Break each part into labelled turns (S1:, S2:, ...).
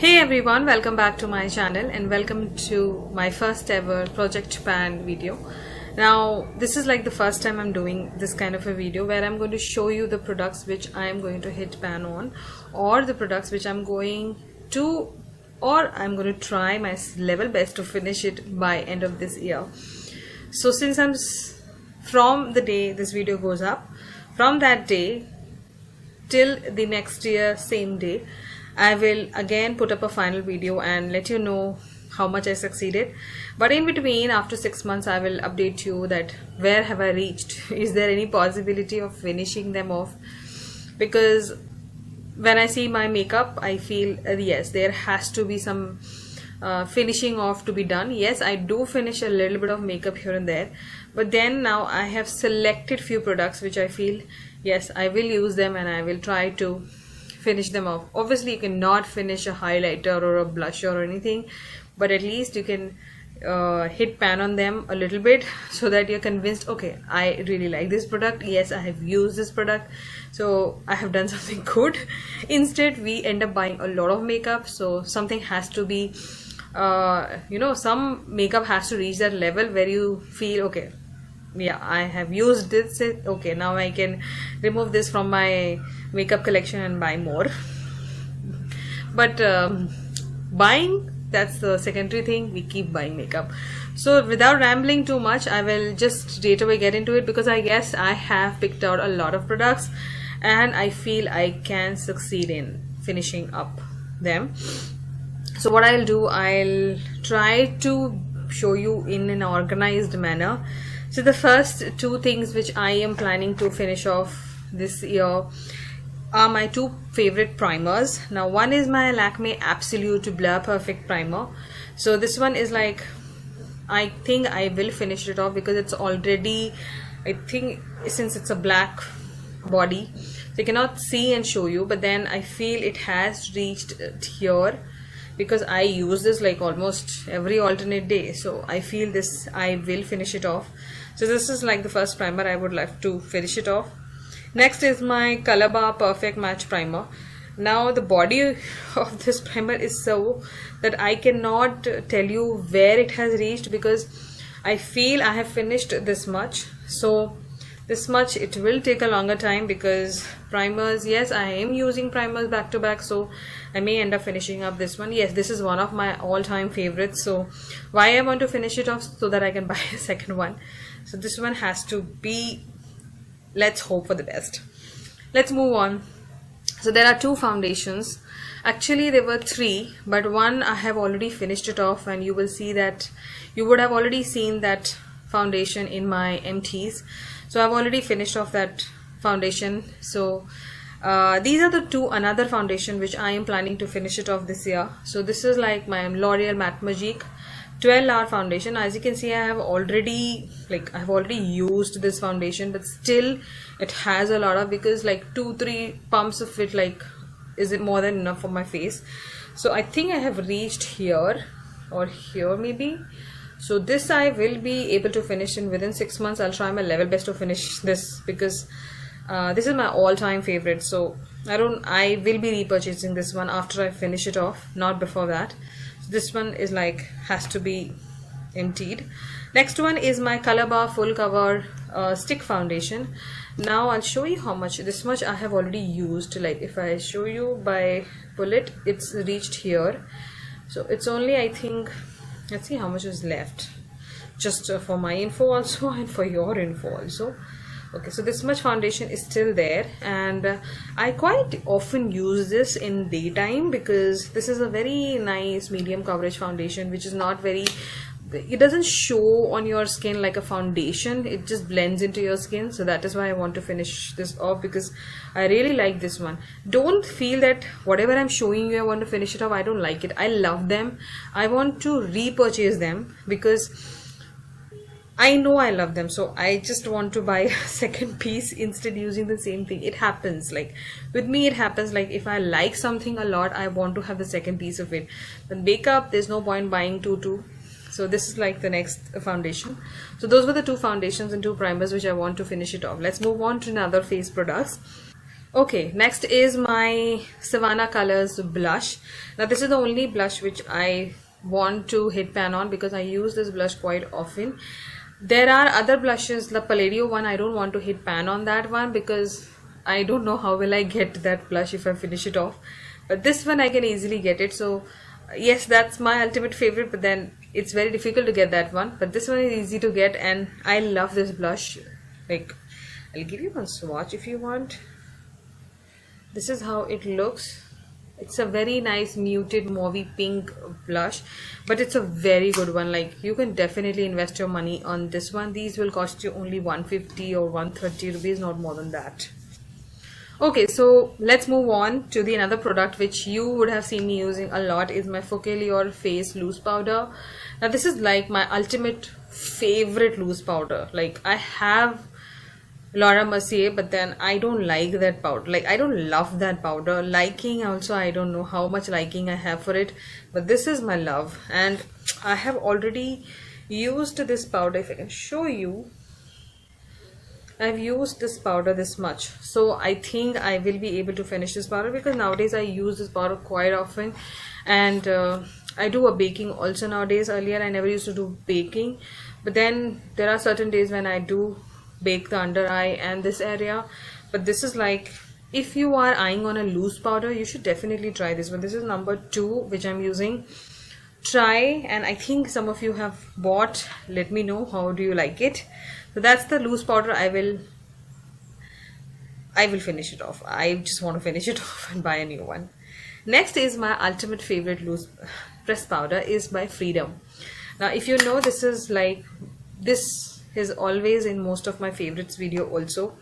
S1: Hey everyone, welcome back to my channel and welcome to my first ever Project Pan video. Now this is like the first time I'm doing this kind of a video where I'm going to show you the products which I am going to hit pan on, or the products which I'm going to try my level best to finish it by end of this year. So since from the day this video goes up, from that day till the next year same day, I will again put up a final video and let you know how much I succeeded. But in between, after 6 months, I will update you that where have I reached. Is there any possibility of finishing them off? Because when I see my makeup, I feel yes, there has to be some finishing off to be done. Yes, I do finish a little bit of makeup here and there, but then now I have selected few products which I feel yes, I will use them and I will try to finish them off. Obviously you cannot finish a highlighter or a blusher or anything, but at least you can hit pan on them a little bit so that you're convinced, okay, I really like this product, yes, I have used this product, so I have done something good. Instead we end up buying a lot of makeup, so something has to be some makeup has to reach that level where you feel, okay, yeah, I have used this, okay, now I can remove this from my makeup collection and buy more. But buying, that's the secondary thing. We keep buying makeup. So without rambling too much, I will just straight away get into it, because I guess I have picked out a lot of products and I feel I can succeed in finishing up them. So what I'll do, I'll try to show you in an organized manner. So the first two things which I am planning to finish off this year are my two favorite primers. Now one is my Lakme Absolute Blur Perfect Primer. So this one is like, I think I will finish it off because it's already, I think since it's a black body, so I cannot see and show you, but then I feel it has reached here because I use this like almost every alternate day. So I feel this, I will finish it off. So this is like the first primer I would like to finish it off. Next is my Colourpop Perfect Match Primer. Now the body of this primer is so that I cannot tell you where it has reached, because I feel I have finished this much. So this much, it will take a longer time, because primers, yes, I am using primers back to back, so I may end up finishing up this one. Yes, this is one of my all-time favorites, so why I want to finish it off, so that I can buy a second one. So this one has to be, let's hope for the best. Let's move on. So there are two foundations. Actually there were three, but one I have already finished it off, and you will see that you would have already seen that foundation in my empties. So I've already finished off that foundation. So these are the another foundation which I am planning to finish it off this year. So this is like my Loreal Matte Magique 12-hour foundation. As you can see, I have already used this foundation, but still it has a lot of, because like 2-3 pumps of it, like, is it more than enough for my face? So I think I have reached here or here maybe. So this I will be able to finish in within 6 months. I'll try my level best to finish this, because this is my all-time favorite. So I will be repurchasing this one after I finish it off, not before that. This one is like, has to be emptied. Next one is my Colourpop Full Cover Stick Foundation. Now I'll show you how much. This much I have already used. Like if I show you by pull it, it's reached here. So it's only, I think, let's see how much is left, just for my info also and for your info also. Okay, so this much foundation is still there, and I quite often use this in daytime, because this is a very nice medium coverage foundation, which is not very, it doesn't show on your skin like a foundation, it just blends into your skin. So that is why I want to finish this off, because I really like this one. Don't feel that whatever I'm showing you I want to finish it off. I don't like it. I love them. I want to repurchase them, because I know I love them, so I just want to buy a second piece instead using the same thing. It happens, like with me it happens, like if I like something a lot, I want to have the second piece of it. But makeup, there's no point buying two. So this is like the next foundation. So those were the two foundations and two primers which I want to finish it off. Let's move on to another face products. Okay, next is my Savannah Colors blush. Now this is the only blush which I want to hit pan on because I use this blush quite often. There are other blushes, the Palladio one, I don't want to hit pan on that one because I don't know how will I get that blush if I finish it off. But this one I can easily get it. So yes, that's my ultimate favorite, but then it's very difficult to get that one. But this one is easy to get and I love this blush. Like, I'll give you one swatch if you want. This is how it looks. It's a very nice muted mauvey pink blush, but it's a very good one. Like, you can definitely invest your money on this one. These will cost you only 150 or 130 rupees, not more than that. Okay, so let's move on to the another product which you would have seen me using a lot is my Focalior face loose powder. Now this is like my ultimate favorite loose powder. Like, I have Laura Mercier, but then I don't like that powder. Like, I don't love that powder. Liking also, I don't know how much liking I have for it, but this is my love. And I have already used this powder. If I can show you, I've used this powder this much. So I think I will be able to finish this powder because nowadays I use this powder quite often. And I do a baking also nowadays. Earlier I never used to do baking, but then there are certain days when I do bake the under eye and this area. But this is like, if you are eyeing on a loose powder, you should definitely try this one. This is number 2 which I'm using. Try, and I think some of you have bought. Let me know how do you like it. So that's the loose powder. I will finish it off. I just want to finish it off and buy a new one. Next is my ultimate favorite loose pressed powder is by Freedom. Now if you know, this is like, this is always in most of my favorites video also.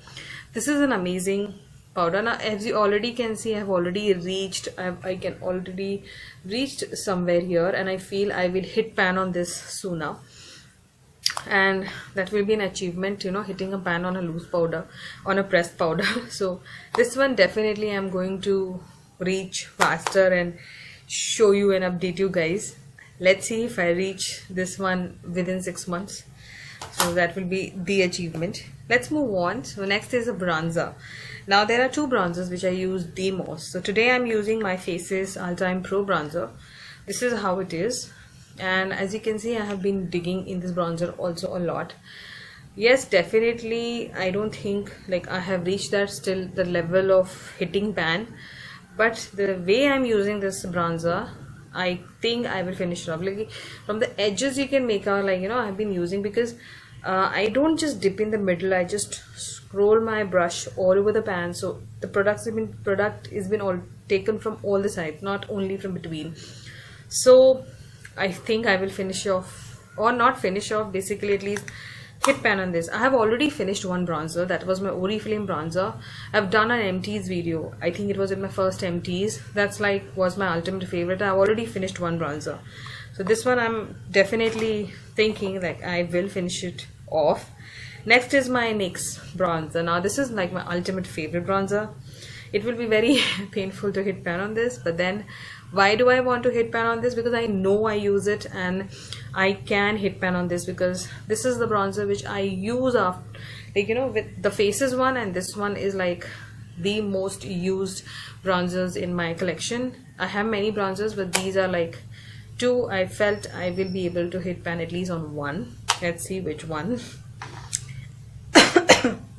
S1: This is an amazing powder. Now as you already can see, I have already reached, I can already reached somewhere here, and I feel I will hit pan on this sooner, and that will be an achievement, you know, hitting a pan on a loose powder, on a pressed powder. So this one definitely I'm going to reach faster and show you and update you guys. Let's see if I reach this one within 6 months. So that will be the achievement. Let's move on. So next is a bronzer. Now there are 2 bronzers which I use the most. So today I'm using my Faces All Time Pro bronzer. This is how it is, and as you can see, I have been digging in this bronzer also a lot. Yes, definitely I don't think like I have reached that still the level of hitting pan, but the way I'm using this bronzer, I think I will finish it off. Like, from the edges you can make out, like, you know, I've been using, because I don't just dip in the middle, I just scroll my brush all over the pan. So the product has been all taken from all the sides, not only from between. So I think I will finish off, or not finish off, basically at least hit pan on this. I have already finished one bronzer. That was my Oriflame bronzer. I've done an empties video. I think it was in my first empties. That's like was my ultimate favorite. I've already finished one bronzer. So this one I'm definitely thinking like I will finish it off. Next is my NYX bronzer. Now this is like my ultimate favorite bronzer. It will be very painful to hit pan on this, but then why do I want to hit pan on this? Because I know I use it and I can hit pan on this, because this is the bronzer which I use after, like, you know, with the Faces one, and this one is like the most used bronzers in my collection. I have many bronzers, but these are like 2 I felt I will be able to hit pan at least on one. Let's see which one.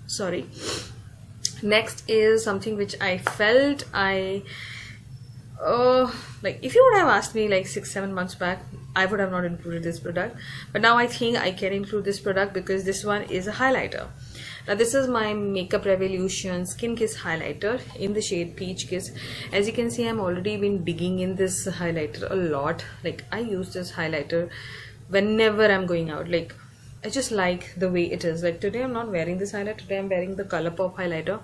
S1: Sorry. Next is something which I felt like if you would have asked me like 6-7 months back, I would have not included this product, but now I think I can include this product because this one is a highlighter. Now this is my Makeup Revolution Skin Kiss highlighter in the shade Peach Kiss. As you can see, I'm already been digging in this highlighter a lot. Like, I use this highlighter whenever I'm going out. Like, I just like the way it is. Like, today I'm not wearing this highlighter, today I'm wearing the Colourpop highlighter,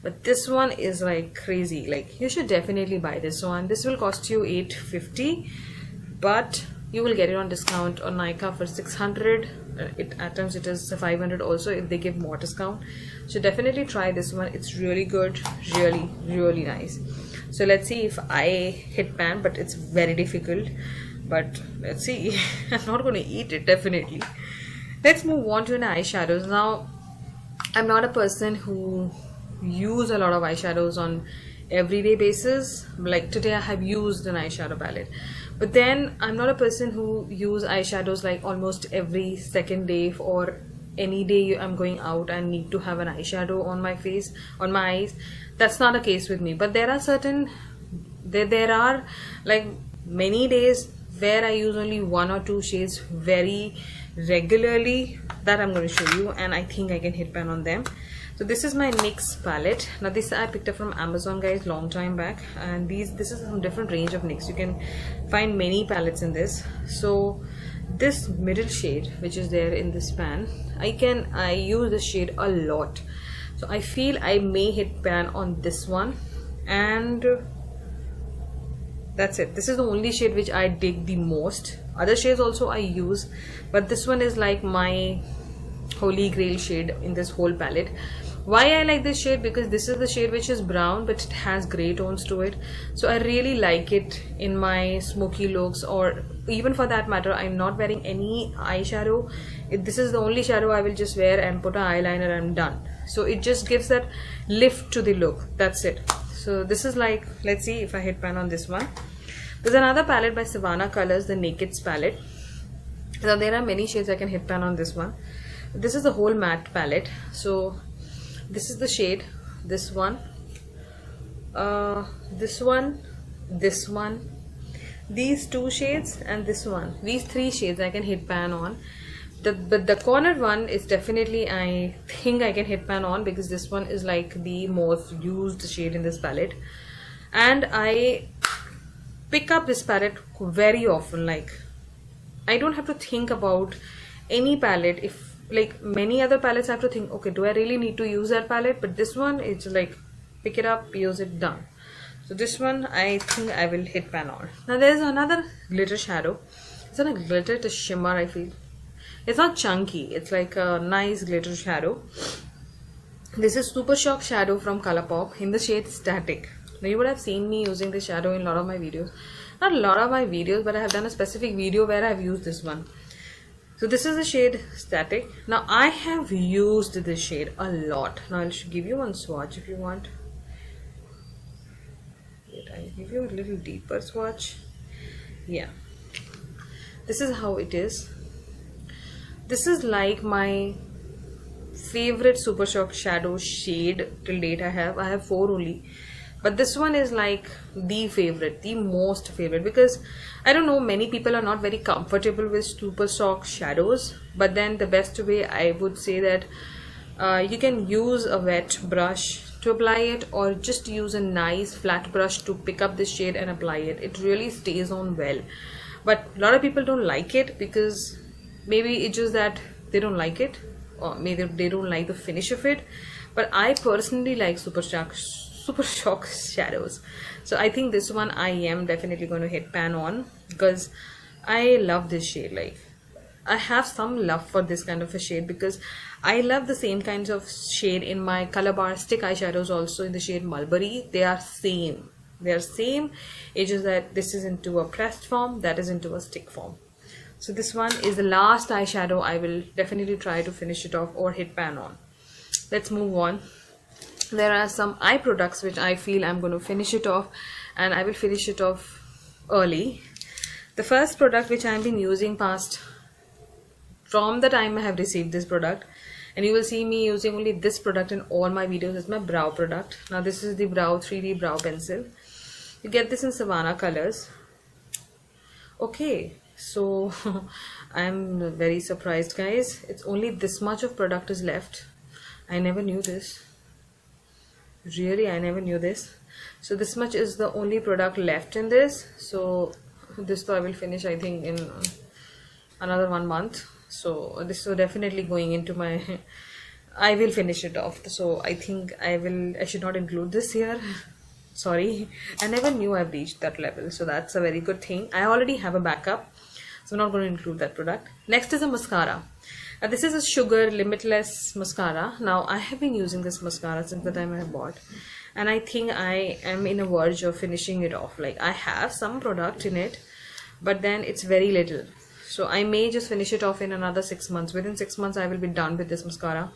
S1: but this one is like crazy. Like, you should definitely buy this one. This will cost you $850, but you will get it on discount on Nykaa for 600. At times it is 500 also if they give more discount. So definitely try this one. It's really good, really nice. So let's see if I hit pan, but it's very difficult, but let's see. I'm not going to eat it, definitely. Let's move on to an eyeshadows. Now I'm not a person who use a lot of eyeshadows on everyday basis. Like today I have used an eyeshadow palette, but then I'm not a person who use eyeshadows like almost every second day, or any day I'm going out and need to have an eyeshadow on my face, on my eyes. That's not the case with me. But there are certain there are like many days where I use only 1 or 2 shades very regularly, that I'm going to show you, and I think I can hit pan on them. So this is my NYX palette. Now this I picked up from Amazon, guys, long time back, and this is some different range of NYX. You can find many palettes in this. So this middle shade which is there in this pan, I use this shade a lot, so I feel I may hit pan on this one, and that's it. This is the only shade which I dig the most. Other shades also I use, but this one is like my holy grail shade in this whole palette. Why I like this shade? Because this is the shade which is brown but it has gray tones to it, so I really like it in my smoky looks, or even for that matter I'm not wearing any eyeshadow. This is the only shadow I will just wear and put an eyeliner and I'm done. So it just gives that lift to the look. That's it. So this is like, let's see if I hit pan on this one. There's another palette by Savannah Colors, the Nakeds palette. So there are many shades I can hit pan on this one. This is the whole matte palette. So this is the shade, this one, this one, this one, these 2 shades, and this one. These 3 shades I can hit pan on. The cornered one is definitely, I think I can hit pan on, because this one is like the most used shade in this palette, and I pick up this palette very often. Like I don't have to think about any palette. If like many other palettes I have to think, okay, do I really need to use that palette? But this one, it's like pick it up, use it, done. So this one I think I will hit pan on. Now there's another glitter shadow. It's not a glitter, it's a shimmer, I feel. It's not chunky, it's like a nice glitter shadow. This is Super Shock shadow from Colourpop in the shade Static. Now you would have seen me using this shadow in a lot of my videos. Not a lot of my videos, but I have done a specific video where I have used this one. So this is the shade Static. Now I have used this shade a lot. Now I'll give you one swatch if you want. Wait, I'll give you a little deeper swatch. Yeah. This is how it is. This is like my favorite Super Shock shadow shade till date. I have 4 only. But this one is like the favorite, the most favorite, because I don't know, many people are not very comfortable with Super Shock shadows. But then the best way, I would say that you can use a wet brush to apply it, or just use a nice flat brush to pick up this shade and apply it. It really stays on well. But a lot of people don't like it, because maybe it's just that they don't like it, or maybe they don't like the finish of it. But I personally like Super Shock shadows. So I think this one I am definitely going to hit pan on, because I love this shade. Like I have some love for this kind of a shade, because I love the same kinds of shade in my Color Bar stick eyeshadows also, in the shade Mulberry. They are same. They are same. It's just that this is into a pressed form, that is into a stick form. So this one is the last eyeshadow I will definitely try to finish it off or hit pan on. Let's move on. There are some eye products which I feel I'm going to finish it off, and I will finish it off early. The first product which I've been using past from the time I have received this product, and you will see me using only this product in all my videos, is my brow product. Now this is the Brow 3D Brow Pencil. You get this in Savannah Colors. Okay, so I'm very surprised, guys. It's only this much of product is left. I never knew this. Really, I never knew this. So this much is the only product left in this. So this though I will finish, I think, in another 1 month. So this is definitely going into my I will finish it off. So I think I should not include this here. Sorry, I never knew I've reached that level, so that's a very good thing. I already have a backup, so I'm not going to include that product. Next is a mascara. This is a Sugar Limitless mascara. Now I have been using this mascara since the time I bought, and I think I am in a verge of finishing it off. Like I have some product in it, but then it's very little, so I may just finish it off in another 6 months. Within 6 months I will be done with this mascara.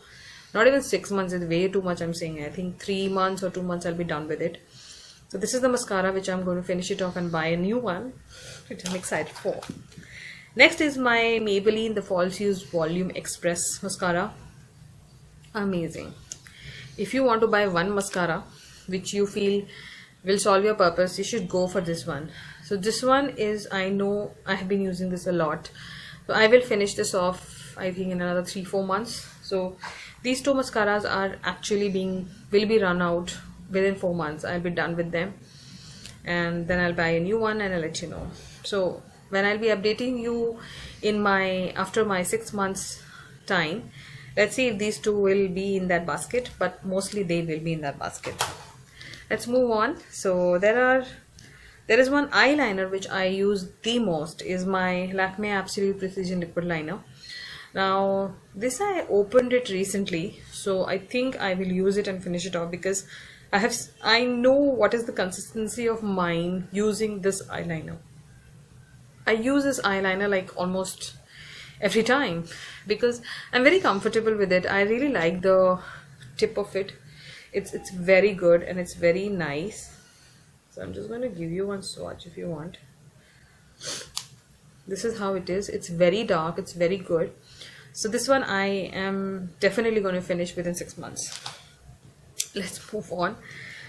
S1: Not even 6 months, is way too much I'm saying. I think 3 months or 2 months I'll be done with it. So this is the mascara which I'm going to finish it off and buy a new one, which I'm excited for. Next is my Maybelline the False Use Volume Express mascara. Amazing. If you want to buy one mascara which you feel will solve your purpose, you should go for this one. So this one is, I know I have been using this a lot, so I will finish this off I think in another 3-4 months. So these two mascaras are actually will be run out within 4 months. I'll be done with them, and then I'll buy a new one and I'll let you know. So when I'll be updating you in after my 6 months time, let's see if these two will be in that basket, but mostly they will be in that basket. Let's move on. So there is one eyeliner which I use the most, is my Lakme Absolute Precision Liquid Liner. Now this I opened it recently, so I think I will use it and finish it off, because I know what is the consistency of mine using this eyeliner. I use this eyeliner like almost every time because I'm very comfortable with it. I really like the tip of it. It's very good and it's very nice. So I'm just going to give you one swatch if you want. This is how it is. It's very dark. It's very good. So this one I am definitely going to finish within 6 months. Let's move on.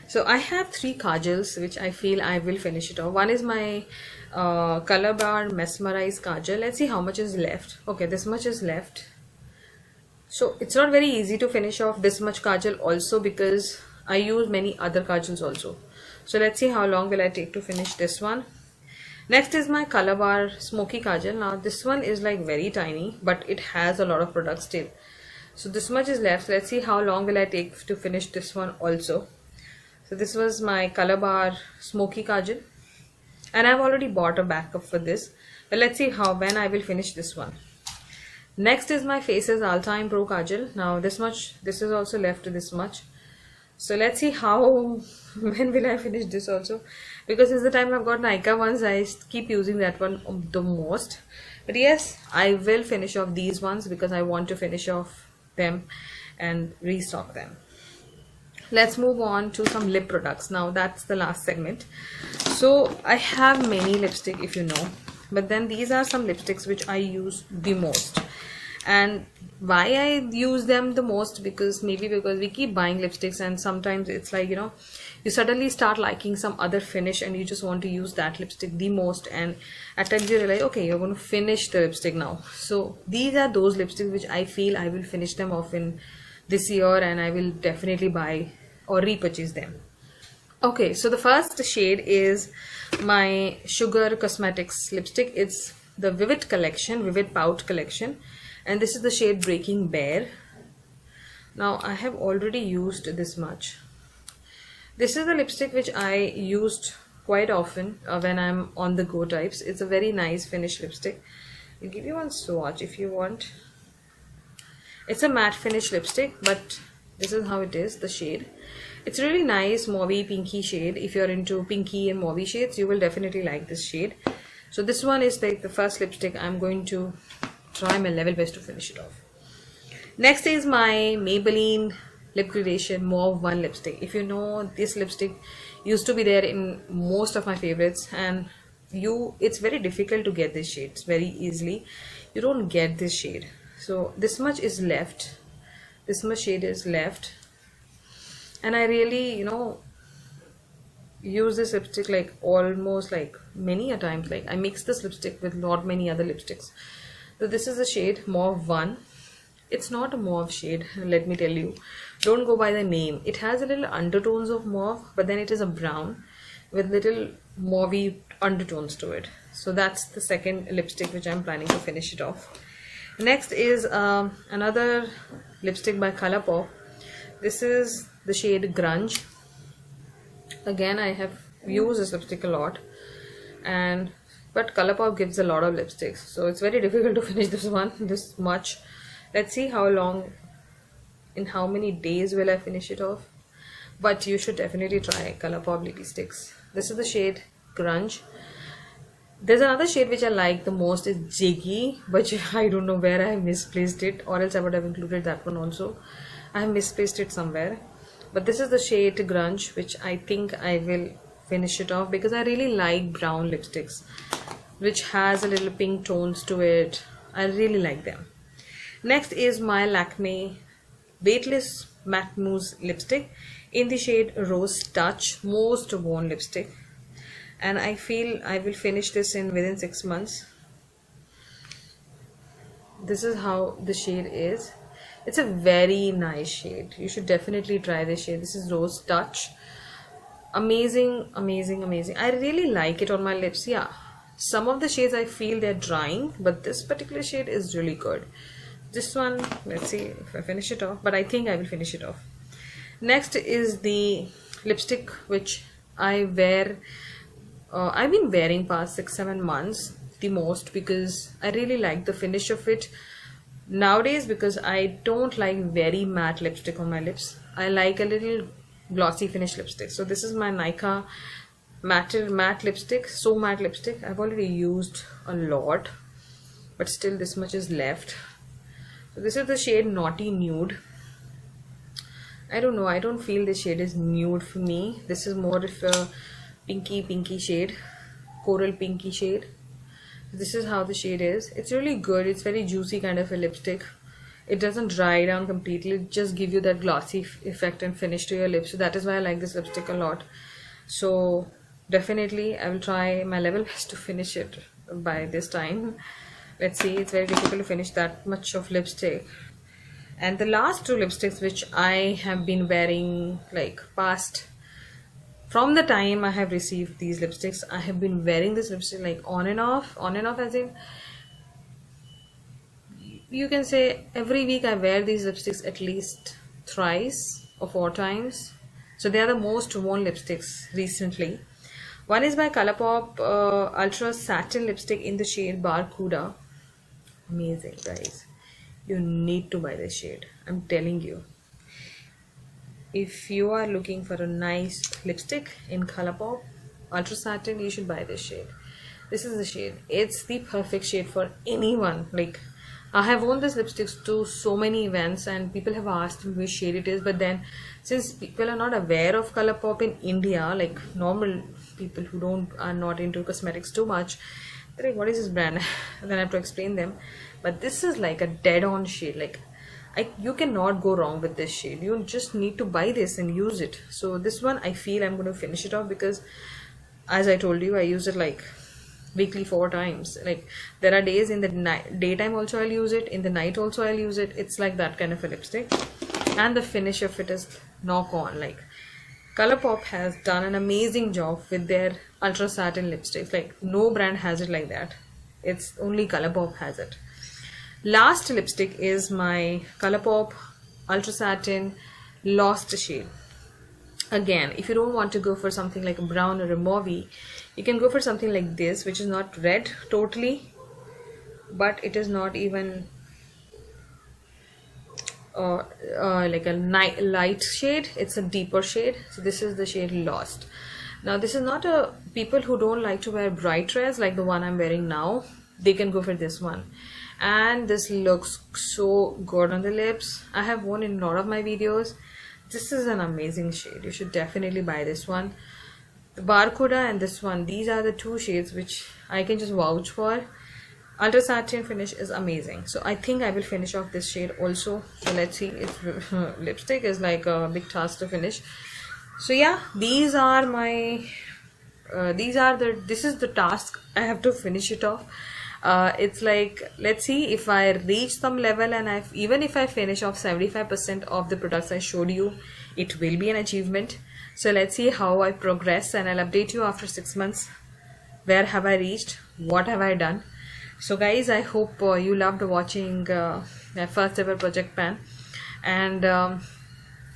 S1: So I have 3 kajals which I feel I will finish it off. One is my Colourpop Mesmerize kajal. Let's see how much is left. Okay, this much is left. So it's not very easy to finish off this much kajal also, because I use many other kajals also. So let's see how long will I take to finish this one. Next is my Colourpop Smoky Kajal. Now this one is like very tiny, but it has a lot of products still. So this much is left. Let's see how long will I take to finish this one also. So this was my Colourpop Smoky Kajal, and I've already bought a backup for this. But let's see when I will finish this one. Next is my Faces All Time Pro Kajal. Now this much, this is also left to this much. So let's see when will I finish this also, because since the time I've got Nykaa ones, I keep using that one the most. But yes, I will finish off these ones because I want to finish off them and restock them. Let's move on to some lip products. Now that's the last segment. So I have many lipstick, if you know, but then these are some lipsticks which I use the most. And why I use them the most, because we keep buying lipsticks and sometimes it's like, you know, you suddenly start liking some other finish and you just want to use that lipstick the most, and at times you realize, okay, you're going to finish the lipstick now. So these are those lipsticks which I feel I will finish them off in this year, and I will definitely buy or repurchase them. Okay, so the first shade is my Sugar Cosmetics lipstick. It's the Vivid collection, Vivid Pout collection, and this is the shade Breaking Bear. Now I have already used this much. This is the lipstick which I used quite often when I'm on the go types. It's a very nice finish lipstick. I'll give you one swatch if you want. It's a matte finish lipstick, but this is how it is, the shade. It's a really nice mauvey pinky shade. If you're into pinky and mauvey shades, you will definitely like this shade. So this one is like the first lipstick. I'm going to try my level best to finish it off. Next is my Maybelline Lip Gradation Mauve 1 lipstick. If you know, this lipstick used to be there in most of my favorites, and it's very difficult to get this shade very easily. You don't get this shade. So this much is left. This much shade is left. And I really, you know, use this lipstick like almost like many a times. Like I mix this lipstick with not many other lipsticks. So this is the shade Mauve 1. It's not a mauve shade, let me tell you. Don't go by the name. It has a little undertones of mauve, but then it is a brown with little mauvey undertones to it. So that's the second lipstick which I'm planning to finish it off. Next is another lipstick by Colourpop. This is the shade Grunge. Again, I have used this lipstick a lot, but Colourpop gives a lot of lipsticks, so it's very difficult to finish this much. Let's see how long, in how many days will I finish it off. But you should definitely try Colourpop lipsticks. This is the shade Grunge. There's another shade which I like the most, is Jiggy, but I don't know where I have misplaced it, or else I would have included that one also. I have misplaced it somewhere, but this is the shade Grunge, which I think I will finish it off because I really like brown lipsticks which has a little pink tones to it. I really like them. Next is my Lakme Weightless Matte Mousse lipstick in the shade Rose Touch, most worn lipstick, and I feel I will finish this in within 6 months. This is how the shade is. It's a very nice shade. You should definitely try this shade. This is Rose Touch. Amazing, amazing, amazing. I really like it on my lips. Yeah, some of the shades I feel they're drying, but this particular shade is really good. This one, let's see if I finish it off, but I think I will finish it off. Next is the lipstick which I wear. I've been wearing past 6-7 months the most because I really like the finish of it nowadays, because I don't like very matte lipstick on my lips. I like a little glossy finish lipstick. So this is my Nika matte lipstick, so matte lipstick. I've already used a lot, but still this much is left. So this is the shade Naughty Nude. I don't know, I don't feel this shade is nude for me. This is more of a pinky shade, coral pinky shade. This is how the shade is. It's really good. It's very juicy kind of a lipstick. It doesn't dry down completely. It just gives you that glossy effect and finish to your lips. So that is why I like this lipstick a lot. So definitely I will try my level best to finish it by this time. Let's see, it's very difficult to finish that much of lipstick. And the last two lipsticks which I have been wearing like past, from the time I have received these lipsticks, I have been wearing this lipstick like on and off as in, you can say every week I wear these lipsticks at least thrice or 4 times. So they are the most worn lipsticks recently. One is by Colourpop Ultra Satin lipstick in the shade Barracuda. Amazing, guys. You need to buy this shade. I'm telling you. If you are looking for a nice lipstick in Colourpop Ultra Satin, you should buy this shade. This is the shade. It's the perfect shade for anyone. Like, I have worn this lipsticks to so many events and people have asked me which shade it is, but then since people are not aware of Colourpop in India, like normal people who are not into cosmetics too much, they're like, what is this brand? And then I have to explain them. But this is like a dead-on shade. Like, you cannot go wrong with this shade. You just need to buy this and use it. So this one, I feel I'm going to finish it off because, as I told you, I use it like weekly 4 times. Like, there are days in the daytime also I'll use it, in the night also I'll use it. It's like that kind of a lipstick, and the finish of it is knock on. Like, Colourpop has done an amazing job with their Ultra Satin lipsticks. Like, no brand has it like that. It's only Colourpop has it. Last lipstick is my Colourpop Ultra Satin Lost shade. Again, if you don't want to go for something like a brown or a mauve, you can go for something like this, which is not red totally, but it is not even like a light shade. It's a deeper shade. So this is the shade Lost. Now this is not a, people who don't like to wear bright reds like the one I'm wearing now, they can go for this one. And this looks so good on the lips. I have worn in a lot of my videos. This is an amazing shade. You should definitely buy this one. The Barracuda and this one, these are the 2 shades which I can just vouch for. Ultra Satin finish is amazing. So I think I will finish off this shade also. So let's see. It's lipstick is like a big task to finish. So yeah, these are my this is the task. I have to finish it off. It's like, let's see if I reach some level, and even if I finish off 75% of the products I showed you, it will be an achievement. So let's see how I progress, and I'll update you after 6 months. Where have I reached? What have I done? So guys, I hope you loved watching my first ever project pan, and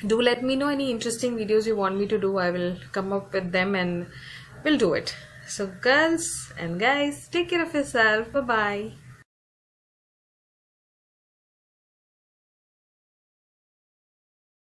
S1: do let me know any interesting videos you want me to do. I will come up with them and we'll do it. So girls and guys, take care of yourself. Bye bye.